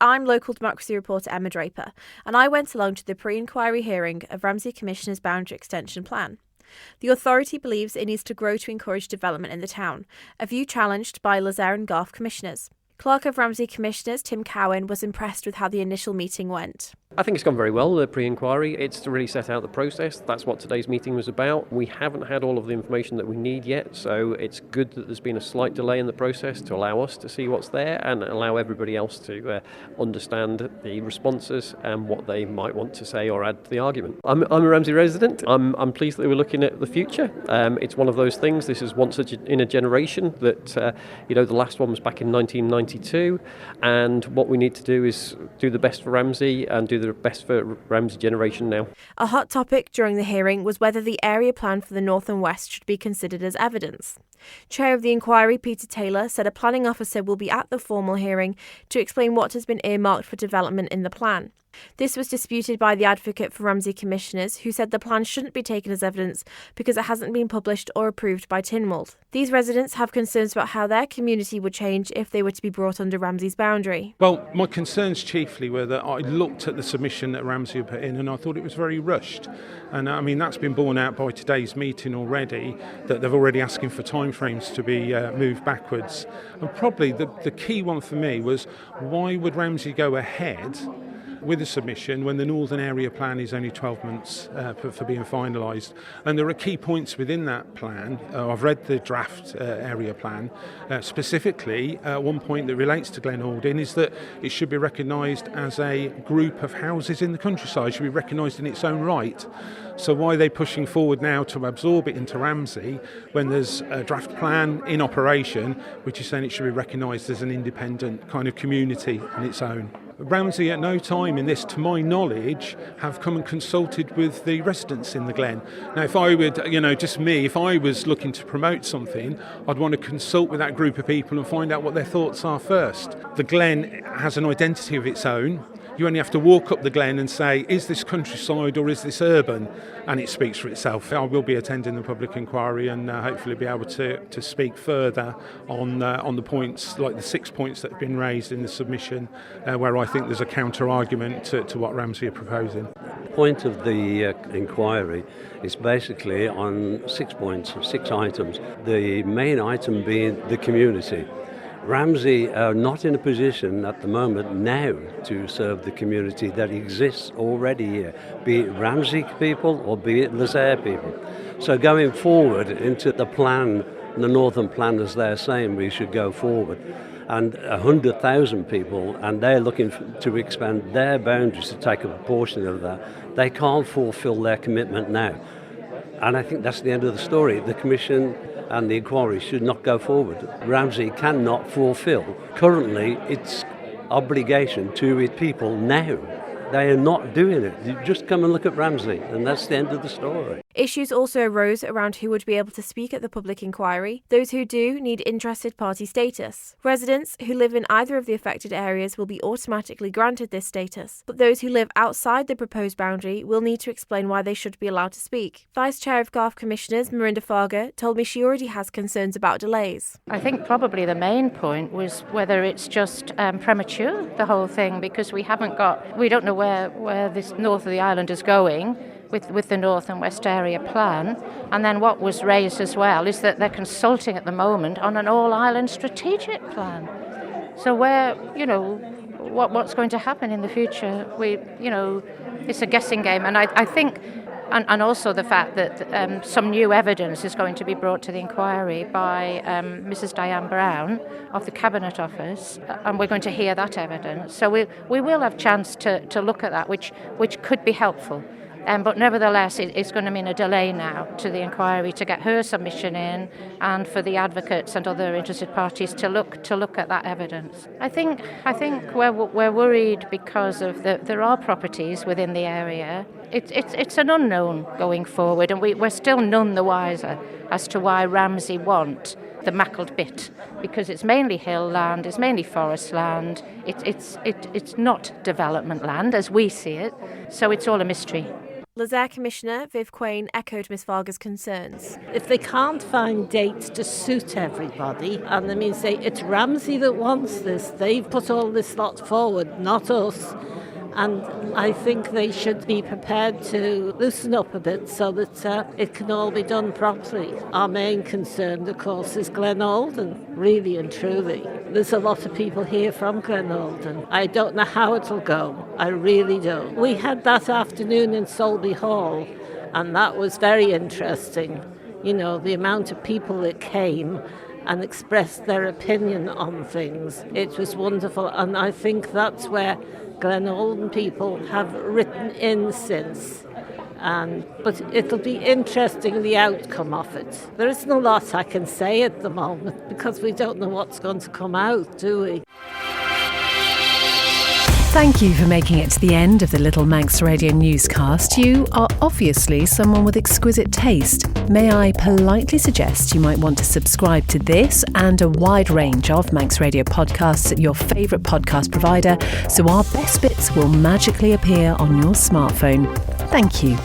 I'm local democracy reporter Emma Draper, and I went along to the pre-inquiry hearing of Ramsey Commissioners' boundary extension plan. The authority believes it needs to grow to encourage development in the town, a view challenged by Lezayre and Garff Commissioners. Clerk of Ramsey Commissioners Tim Caine was impressed with how the initial meeting went. I think it's gone very well, the pre-inquiry. It's to really set out the process. That's what today's meeting was about. We haven't had all of the information that we need yet, so it's good that there's been a slight delay in the process to allow us to see what's there and allow everybody else to understand the responses and what they might want to say or add to the argument. I'm a Ramsey resident. I'm pleased that we're looking at the future. It's one of those things. This is once in a generation that, the last one was back in 1992, and what we need to do is do the best for Ramsey and do the best for Ramsey generation now. A hot topic during the hearing was whether the area plan for the north and west should be considered as evidence. Chair of the inquiry, Peter Taylor, said a planning officer will be at the formal hearing to explain what has been earmarked for development in the plan. This was disputed by the advocate for Ramsey Commissioners, who said the plan shouldn't be taken as evidence because it hasn't been published or approved by Tynwald. These residents have concerns about how their community would change if they were to be brought under Ramsey's boundary. Well, my concerns chiefly were that I looked at the submission that Ramsey had put in and I thought it was very rushed. And that's been borne out by today's meeting already, that they're already asking for timeframes to be moved backwards. And probably the key one for me was, why would Ramsey go ahead with a submission when the Northern Area Plan is only 12 months for being finalised? And there are key points within that plan. I've read the draft area plan. Specifically, one point that relates to Glen Aldin is that it should be recognised as a group of houses in the countryside. It should be recognised in its own right. So why are they pushing forward now to absorb it into Ramsey when there's a draft plan in operation which is saying it should be recognised as an independent kind of community on its own? Ramsey at no time in this, to my knowledge, have come and consulted with the residents in the Glen. Now, if I would, if I was looking to promote something, I'd want to consult with that group of people and find out what their thoughts are first. The Glen has an identity of its own. You only have to walk up the Glen and say, is this countryside or is this urban? And it speaks for itself. I will be attending the public inquiry and hopefully be able to speak further on the points, like the 6 points that have been raised in the submission, where I think there's a counter-argument to what Ramsey are proposing. The point of the inquiry is basically on 6 points, 6 items. The main item being the community. Ramsey are not in a position at the moment now to serve the community that exists already here, be it Ramsey people or be it Lezayre people. So going forward into the plan, the Northern Plan, as they're saying we should go forward, and 100,000 people, and they're looking to expand their boundaries to take a proportion of that, they can't fulfil their commitment now. And I think that's the end of the story. The Commission and the inquiry should not go forward. Ramsey cannot fulfil currently its obligation to its people now. They are not doing it. You just come and look at Ramsey, and that's the end of the story. Issues also arose around who would be able to speak at the public inquiry. Those who do need interested party status. Residents who live in either of the affected areas will be automatically granted this status, but those who live outside the proposed boundary will need to explain why they should be allowed to speak. Vice Chair of Garff Commissioners, Mirinda Farger, told me she already has concerns about delays. I think probably the main point was whether it's just premature, the whole thing, because we don't know where this north of the island is going with the North and West Area Plan. And then what was raised as well is that they're consulting at the moment on an all-island strategic plan. So what's going to happen in the future? It's a guessing game. And I think, and also the fact that some new evidence is going to be brought to the inquiry by Mrs. Diane Brown of the Cabinet Office, and we're going to hear that evidence. So we will have chance to look at that, which could be helpful. But nevertheless, it's going to mean a delay now to the inquiry to get her submission in, and for the advocates and other interested parties to look at that evidence. I think we're worried because of there are properties within the area. It's an unknown going forward, and we're still none the wiser as to why Ramsey want the mackled bit, because it's mainly hill land, it's mainly forest land. It's not development land as we see it, so it's all a mystery. Lezayre Commissioner Viv Caine echoed Ms Varga's concerns. If they can't find dates to suit everybody, and that means it's Ramsey that wants this, they've put all this lot forward, not us. And I think they should be prepared to loosen up a bit so that it can all be done properly. Our main concern, of course, is Glen Alden, really and truly. There's a lot of people here from Glen Alden. I don't know how it'll go. I really don't. We had that afternoon in Solby Hall, and that was very interesting. You know, the amount of people that came and expressed their opinion on things. It was wonderful, and I think that's where Glen Alden people have written in since. But it'll be interesting, the outcome of it. There isn't a lot I can say at the moment because we don't know what's going to come out, do we? Thank you for making it to the end of the Little Manx Radio newscast. You are obviously someone with exquisite taste. May I politely suggest you might want to subscribe to this and a wide range of Manx Radio podcasts at your favourite podcast provider so our best bits will magically appear on your smartphone. Thank you.